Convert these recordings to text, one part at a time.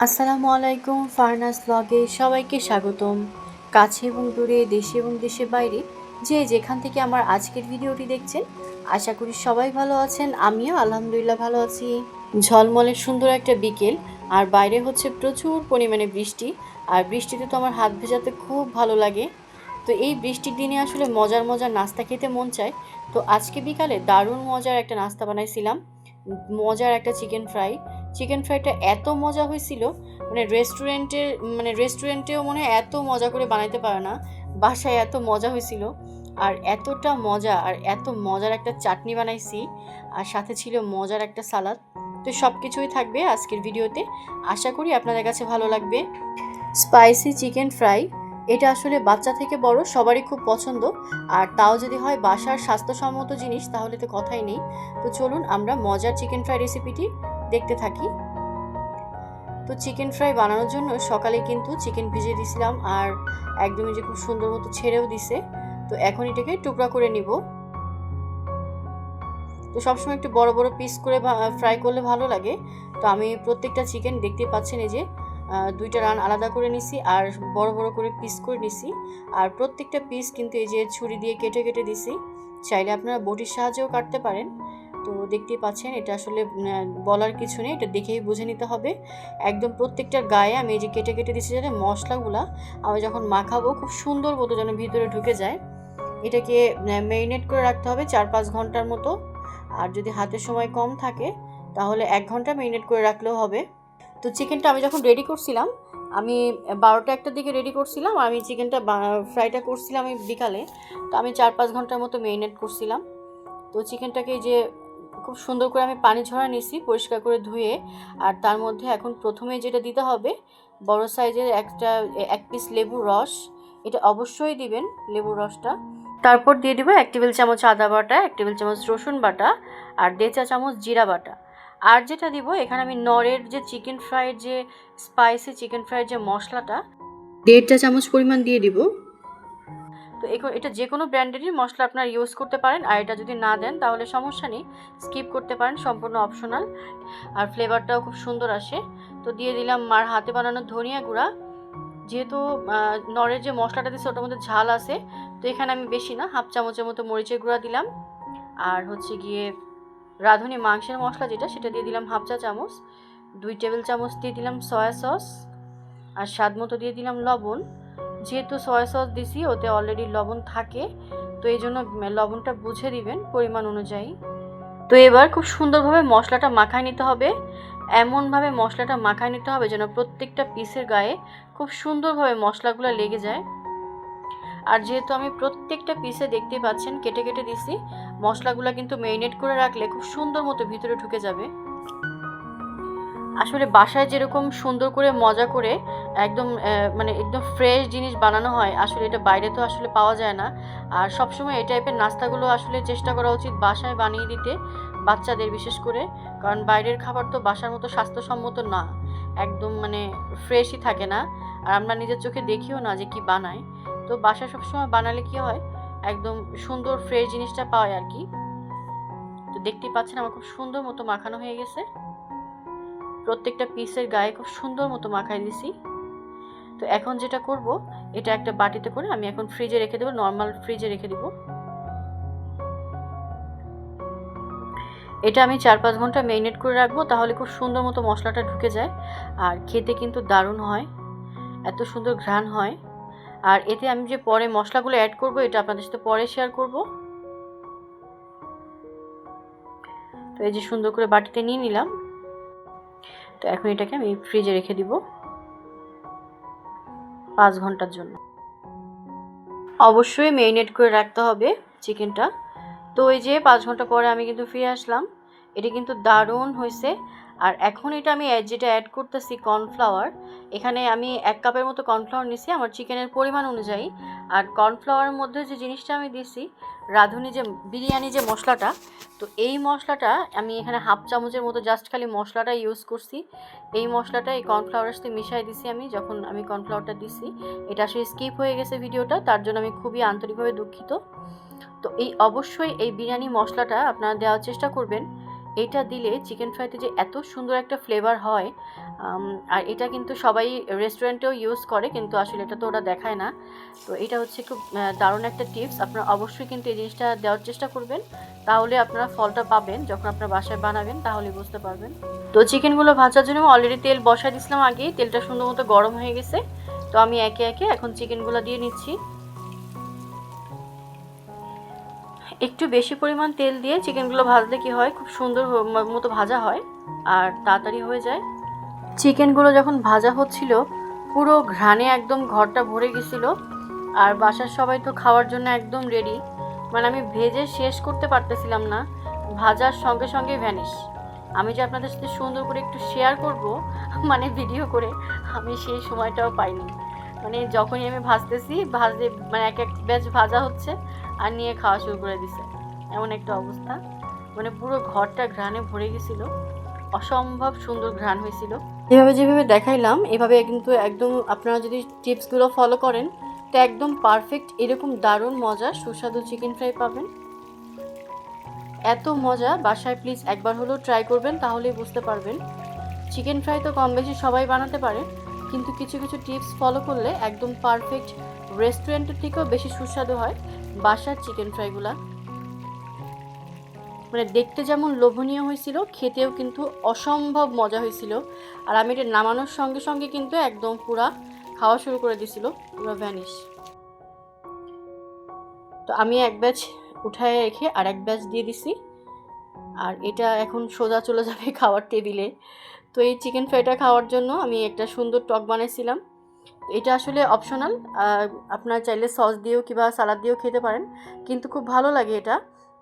আসসালামু আলাইকুম, ফারনাস ব্লগে সবাইকে স্বাগতম। কাছে এবং দূরে, দেশে এবং দেশের বাইরে যে যেখান থেকে আমার আজকের ভিডিওটি দেখছেন, আশা করি সবাই ভালো আছেন। আমিও আলহামদুলিল্লাহ ভালো আছি। ঝলমলে সুন্দর একটা বিকেল, আর বাইরে হচ্ছে প্রচুর পরিমাণে বৃষ্টি। আর বৃষ্টিতে তো আমার হাত ভেজাতে খুব ভালো লাগে। তো এই বৃষ্টির দিনে আসলে মজার মজার নাস্তা খেতে মন চায়। তো আজকে বিকালে দারুণ মজার একটা নাস্তা বানাইছিলাম, মজার একটা চিকেন ফ্রাইটা এত মজা হয়েছিল, রেস্টুরেন্টেও মনে হয় এত মজা করে বানাইতে পারে না, বাসায় এত মজা হয়েছিল। আর এতটা মজা, আর এত মজার একটা চাটনি বানাইছি, আর সাথে ছিল মজার একটা সালাদ। তো সব কিছুই থাকবে আজকের ভিডিওতে, আশা করি আপনাদের কাছে ভালো লাগবে। স্পাইসি চিকেন ফ্রাই, এটা আসলে বাচ্চা থেকে বড় সবারই খুব পছন্দ। আর তাও যদি হয় বাসার স্বাস্থ্যসম্মত জিনিস, তাহলে তো কথাই নেই। তো চলুন আমরা মজার চিকেন ফ্রাই রেসিপিটি দেখতে থাকি। তো চিকেন ফ্রাই বানানোর জন্য সকালে কিন্তু চিকেন ভিজিয়ে দিয়েছিলাম, আর একদমই যে খুব সুন্দর মতো ছেড়েও দিছে। তো এখন এটাকে টুকরা করে নিব। তো সবসময় একটু বড় বড় পিস করে ফ্রাই করলে ভালো লাগে। তো আমি প্রত্যেকটা চিকেন দেখতে পাচ্ছেন, এই যে দুইটা রান আলাদা করে নিছি, আর বড় বড় করে পিস করে নিছি। আর প্রত্যেকটা পিস কিন্তু এই যে ছুরি দিয়ে কেটে কেটে দিছি। চাইলে আপনারা বটির সাহায্যেও কাটতে পারেন। তো দেখতেই পাচ্ছেন, এটা আসলে বলার কিছু নেই, এটা দেখেই বুঝে নিতে হবে। একদম প্রত্যেকটার গায়ে আমি এই যে কেটে কেটে দিচ্ছি, যাতে মশলাগুলা আমি যখন মাখাবো খুব সুন্দর মতো যেন ভিতরে ঢুকে যায়। এটাকে ম্যারিনেট করে রাখতে হবে 4-5 ঘন্টার মতো। আর যদি হাতে সময় কম থাকে, তাহলে 1 ঘন্টা ম্যারিনেট করে রাখলেও হবে। তো চিকেনটা আমি যখন রেডি করছিলাম, আমি 12টা-1টার দিকে রেডি করছিলাম। আমি চিকেনটা ফ্রাইটা করছিলাম আমি বিকালে। তো আমি 4-5 ঘন্টার মতো ম্যারিনেট করছিলাম। তো চিকেনটাকে যে খুব সুন্দর করে আমি পানি ঝরা নিয়েছি, পরিষ্কার করে ধুয়ে। আর তার মধ্যে এখন প্রথমে যেটা দিতে হবে, বড় সাইজের এক পিস লেবুর রস। এটা অবশ্যই দিবেন, লেবুর রসটা। তারপর দিয়ে দিব 1 টেবিল চামচ আদা বাটা, 1 টেবিল চামচ রসুন বাটা, আর 1.5 চা চামচ জিরা বাটা। আর যেটা দিব এখানে, আমি নরের যে চিকেন ফ্রাইয়ের যে স্পাইসি চিকেন ফ্রাইয়ের যে মশলাটা, 1.5 চা চামচ পরিমাণ দিয়ে দিব। তো এটা যে কোনো ব্র্যান্ডেরই মশলা আপনারা ইউজ করতে পারেন। আর এটা যদি না দেন তাহলে সমস্যা নেই, স্কিপ করতে পারেন, সম্পূর্ণ অপশনাল। আর ফ্লেভারটাও খুব সুন্দর আসে। তো দিয়ে দিলাম মার হাতে বানানো ধনিয়া গুঁড়া। যেহেতু নরের যে মশলাটা দিচ্ছে ওটার মধ্যে ঝাল আছে, তো এখানে আমি বেশি না, 1/2 চামচের মতো মরিচের গুঁড়া দিলাম। আর হচ্ছে গিয়ে রাঁধুনি মাংসের মশলা যেটা, সেটা দিয়ে দিলাম 1/2 চা চামচ। 2 টেবিল চামচ দিয়ে দিলাম সয়া সস। আর স্বাদ মতো দিয়ে দিলাম লবণ। যেহেতু সয়া সস দিছি, ওতে অলরেডি লবণ থাকে, তো এই জন্য লবণটা বুঝে দিবেন পরিমাণ অনুযায়ী। তো এবার খুব সুন্দরভাবে মশলাটা মাখায় নিতে হবে। এমনভাবে মশলাটা মাখায় নিতে হবে যেন প্রত্যেকটা পিসের গায়ে খুব সুন্দরভাবে মশলাগুলো লেগে যায়। আর যেহেতু আমি প্রত্যেকটা পিসে দেখতে পাচ্ছেন কেটে কেটে দিছি, মশলাগুলো কিন্তু ম্যারিনেট করে রাখলে খুব সুন্দর মতো ভিতরে ঢুকে যাবে। আসলে বাসায় যেরকম সুন্দর করে মজা করে একদম একদম ফ্রেশ জিনিস বানানো হয়, আসলে এটা বাইরে তো আসলে পাওয়া যায় না। আর সবসময় এই টাইপের নাস্তাগুলো আসলে চেষ্টা করা উচিত বাসায় বানিয়ে দিতে, বাচ্চাদের বিশেষ করে। কারণ বাইরের খাবার তো বাসার মতো স্বাস্থ্যসম্মত না, একদম ফ্রেশই থাকে না। আর আমরা নিজের চোখে দেখিও না যে কি বানায়। তো বাসায় সবসময় বানালে কি হয়, একদম সুন্দর ফ্রেশ জিনিসটা পাওয়া আর কি। তো দেখতেই পাচ্ছেন আমার খুব সুন্দর মতো মাখানো হয়ে গেছে। প্রত্যেকটা পিসের গায়ে খুব সুন্দর মতো মাখাই দিছি। তো এখন যেটা করব, এটা একটা বাটিতে করে আমি এখন ফ্রিজে রেখে দেবো, নর্মাল ফ্রিজে রেখে দেবো। এটা আমি 4-5 ঘন্টা ম্যারিনেট করে রাখবো, তাহলে খুব সুন্দর মতো মশলাটা ঢুকে যায়। আর খেতে কিন্তু দারুণ হয়, এত সুন্দর ঘ্রাণ হয়। আর এতে আমি যে পরে মশলাগুলো অ্যাড করব, এটা আপনাদের সাথে পরে শেয়ার করব। তো এই যে সুন্দর করে বাটিতে নিয়ে নিলাম। তো এখন এটাকে আমি ফ্রিজে রেখে দিব 5 ঘন্টার জন্য। অবশ্যই ম্যারিনেট করে রাখতে হবে চিকেনটা। তো এই যে 5 ঘন্টা পরে আমি কিন্তু ফিরে আসলাম। এটা কিন্তু দারুণ হয়েছে। আর এখন এটা আমি যেটা অ্যাড করতেছি কর্নফ্লাওয়ার। এখানে আমি 1 কাপের মতো কর্নফ্লাওয়ার নিছি আমার চিকেনের পরিমাণ অনুযায়ী। আর কর্নফ্লাওয়ারের মধ্যে যে জিনিসটা আমি দিছি, রাঁধুনি যে বিরিয়ানি যে মশলাটা, তো এই মশলাটা আমি এখানে 1/2 চামচের মতো জাস্ট খালি মশলাটা ইউজ করছি। এই মশলাটা এই কর্নফ্লাওয়ারের সাথে মিশাই দিছি আমি, যখন আমি কর্নফ্লাওয়ারটা দিছি। এটা আসলে স্কিপ হয়ে গেছে ভিডিওটা, তার জন্য আমি খুবই আন্তরিকভাবে দুঃখিত। তো অবশ্যই এই বিরিয়ানি মশলাটা আপনারা দেওয়ার চেষ্টা করবেন। এটা দিলে চিকেন ফ্রাইতে যে এত সুন্দর একটা ফ্লেভার হয়, আর এটা কিন্তু সবাই রেস্টুরেন্টেও ইউজ করে, কিন্তু আসলে এটা তো ওরা দেখায় না। তো এটা হচ্ছে খুব দারুণ একটা টিপস। আপনারা অবশ্যই কিন্তু এই জিনিসটা দেওয়ার চেষ্টা করবেন, তাহলে আপনারা ফলটা পাবেন যখন আপনারা বাসায় বানাবেন, তাহলে বুঝতে পারবেন। তো চিকেনগুলো ভাজার জন্য অলরেডি তেল বসাই দিয়েছিলাম আগেই, তেলটা সুন্দর মতো গরম হয়ে গেছে। তো আমি একে একে এখন চিকেনগুলো দিয়ে নিচ্ছি। একটু বেশি পরিমাণ তেল দিয়ে চিকেনগুলো ভাজলে কি হয়, খুব সুন্দর মতো ভাজা হয় আর তাড়াতাড়ি হয়ে যায়। চিকেনগুলো যখন ভাজা হচ্ছিল পুরো ঘ্রাণে একদম ঘরটা ভরে গেছিল, আর বাসার সবাই তো খাওয়ার জন্য একদম রেডি। মানে আমি ভেজে শেষ করতে পারতেছিলাম না, ভাজার সঙ্গে সঙ্গে ভ্যানিশ। আমি যে আপনাদের সাথে সুন্দর করে একটু শেয়ার করব, মানে ভিডিও করে, আমি সেই সময়টাও পাইনি। মানে যখনই আমি ভাজতেছি, মানে এক এক ব্যাচ ভাজা হচ্ছে আর নিয়ে খাওয়া শুরু করে দিছে, এমন একটা অবস্থা। মানে পুরো ঘরটা ঘ্রাণে ভরে গেছিল, অসম্ভব সুন্দর ঘ্রাণ হয়েছিল। যেভাবে দেখাইলাম এভাবে কিন্তু একদম আপনারা যদি টিপসগুলো ফলো করেন তো একদম পারফেক্ট এরকম দারুণ মজা সুস্বাদু চিকেন ফ্রাই পাবেন। এত মজা, বাসায় প্লিজ একবার হলেও ট্রাই করবেন, তাহলেই বুঝতে পারবেন। চিকেন ফ্রাই তো কম বেশি সবাই বানাতে পারে, কিন্তু কিছু কিছু টিপস ফলো করলে একদম পারফেক্ট, রেস্টুরেন্টের থেকেও বেশি সুস্বাদু হয় বাসার চিকেন ফ্রাইগুলা। মানে দেখতে যেমন লোভনীয় হয়েছিল, খেতেও কিন্তু অসম্ভব মজা হয়েছিল। আর আমি এটা নামানোর সঙ্গে সঙ্গে কিন্তু একদম পুরা খাওয়া শুরু করে দিছিল, পুরো ভ্যানিশ। তো আমি এক ব্যাচ উঠায় রেখে আর এক ব্যাচ দিয়ে দিছি, আর এটা এখন সোজা চলে যাবে খাওয়ার টেবিলে। তো এই চিকেন ফ্রাইটা খাওয়ার জন্য আমি একটা সুন্দর টক বানাইছিলাম। এটা আসলে অপশনাল, আপনারা চাইলে সস দিয়েও কিংবা সালাদ দিয়েও খেতে পারেন, কিন্তু খুব ভালো লাগে এটা।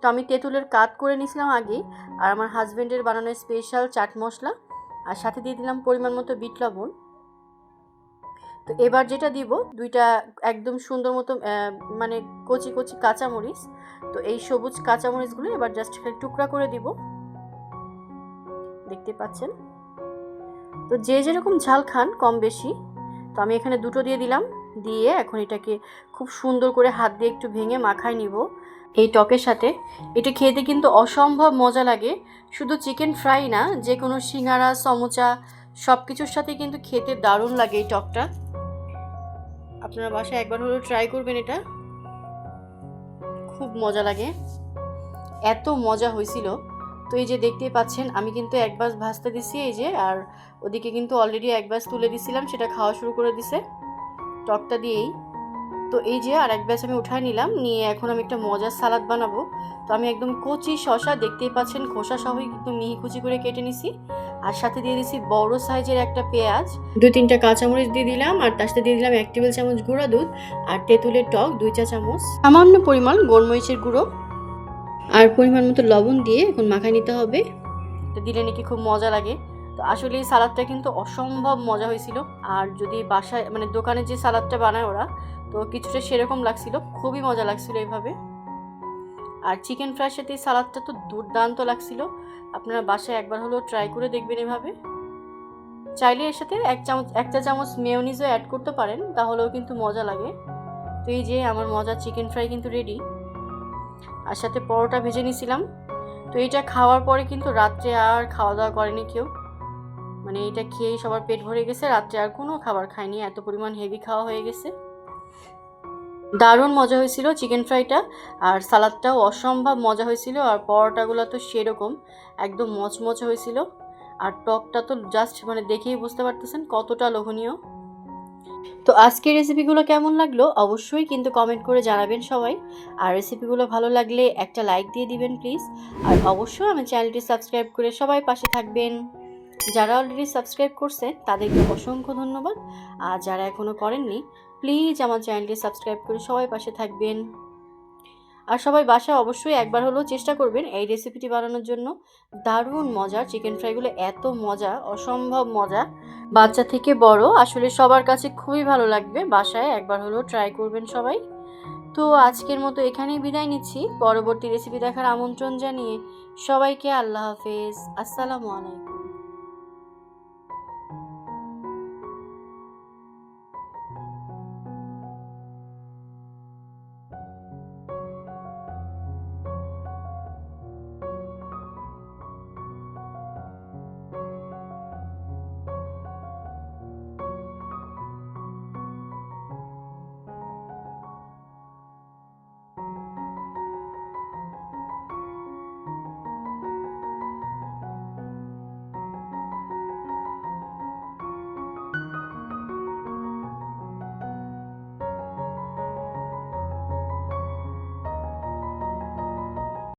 তো আমি তেঁতুলের কাত করে নিয়েছিলাম আগেই, আর আমার হাজব্যান্ডের বানানো স্পেশাল চাট মশলা, আর সাথে দিয়ে দিলাম পরিমাণ মতো বিট লবণ। তো এবার যেটা দিব, দুইটা একদম সুন্দর মতো মানে কচি কচি কাঁচামরিচ। তো এই সবুজ কাঁচামরিচগুলো এবার জাস্ট টুকরা করে দিব, দেখতে পাচ্ছেন। তো যে যেরকম ঝাল খান কম বেশি, তো আমি এখানে দুটো দিয়ে দিলাম। দিয়ে এখন এটাকে খুব সুন্দর করে হাত দিয়ে একটু ভেঙে মাখায় নিব এই টকের সাথে। এটা খেতে কিন্তু অসম্ভব মজা লাগে, শুধু চিকেন ফ্রাই না, যে কোনো সিঙ্গারা সমোচা সব কিছুর সাথে কিন্তু খেতে দারুণ লাগে এই টকটা। আপনারা বাসায় একবার হলেও ট্রাই করবেন, এটা খুব মজা লাগে, এত মজা হয়েছিল। তো এই যে দেখতেই পাচ্ছেন আমি কিন্তু এক বাস ভাজতে দিছি এই যে, আর ওদিকে কিন্তু অলরেডি এক বাস তুলে দিছিলাম, সেটা খাওয়া শুরু করে দিছে টকটা দিয়েই। তো এই যে আর এক ব্যাচ আমি উঠায় নিলাম, নিয়ে এখন আমি একটা মজার সালাদ বানাবো। তো আমি একদম কচি শসা, দেখতেই পাচ্ছেন খোসা সহই একদম মিহি কুচি করে কেটে নিছি, আর সাথে দিয়ে দিছি বড় সাইজের একটা পেঁয়াজ, 2-3টা কাঁচামরিচ দিয়ে দিলাম, আর তার সাথে দিয়ে দিলাম 1 টেবিল চামচ গুঁড়া দুধ, আর তেঁতুলের টক 2 চা চামচ, সামান্য পরিমাণ গোলমরিচের গুঁড়ো, আর পরিমাণ মতো লবণ দিয়ে এখন মাখায় নিতে হবে। তো দিলে নাকি খুব মজা লাগে। তো আসলে এই সালাদটা কিন্তু অসম্ভব মজা হয়েছিল, আর যদি বাসায় মানে দোকানে যে সালাদটা বানায় ওরা, তো কিছুটা সেরকম লাগছিল, খুবই মজা লাগছিল এইভাবে। আর চিকেন ফ্রাইয়ের সাথে এই সালাদটা তো দুর্দান্ত লাগছিল। আপনারা বাসায় একবার হলেও ট্রাই করে দেখবেন এভাবে। চাইলে এর সাথে 1 চা চামচ মেয়োনিজও অ্যাড করতে পারেন, তাহলেও কিন্তু মজা লাগে। তো এই যে আমার মজার চিকেন ফ্রাই কিন্তু রেডি, আর সাথে পরোটা ভেজে নিয়েছিলাম। তো এইটা খাওয়ার পরে কিন্তু রাত্রে আর খাওয়া দাওয়া করেনি কেউ, মানে এটা খেয়েই সবার পেট ভরে গেছে, রাত্রে আর কোনো খাবার খায়নি, এত পরিমাণ হেভি খাওয়া হয়ে গেছে। দারুণ মজা হয়েছিল চিকেন ফ্রাইটা, আর সালাদটাও অসম্ভব মজা হয়েছিল, আর পরোটাগুলো তো সেরকম একদম মচমচে হয়েছিল, আর টকটা তো জাস্ট মানে দেখেই বুঝতে পারতেছেন কতটা লোভনীয়। তো আজকের রেসিপিগুলো কেমন লাগলো অবশ্যই কিন্তু কমেন্ট করে জানাবেন সবাই, আর রেসিপিগুলো ভালো লাগলে একটা লাইক দিয়ে দিবেন প্লিজ, আর অবশ্যই আমার চ্যানেলটি সাবস্ক্রাইব করে সবাই পাশে থাকবেন। যারা অলরেডি সাবস্ক্রাইব করছেন তাদেরকে অসংখ্য ধন্যবাদ, আর যারা এখনও করেননি প্লিজ আমার চ্যানেলটি সাবস্ক্রাইব করে সবাই পাশে থাকবেন। আর সবাই বাসায় অবশ্যই একবার হলেও চেষ্টা করবেন এই রেসিপিটি বানানোর জন্য। দারুণ মজার চিকেন ফ্রাইগুলো, এত মজা, অসম্ভব মজা, বাচ্চা থেকে বড় আসলে সবার কাছে খুবই ভালো লাগবে, বাসায় একবার হলেও ট্রাই করবেন সবাই। তো আজকের মতো এখানেই বিদায় নিচ্ছি, পরবর্তী রেসিপি দেখার আমন্ত্রণ জানিয়ে সবাইকে আল্লাহ হাফেজ, আসসালামু আলাইকুম।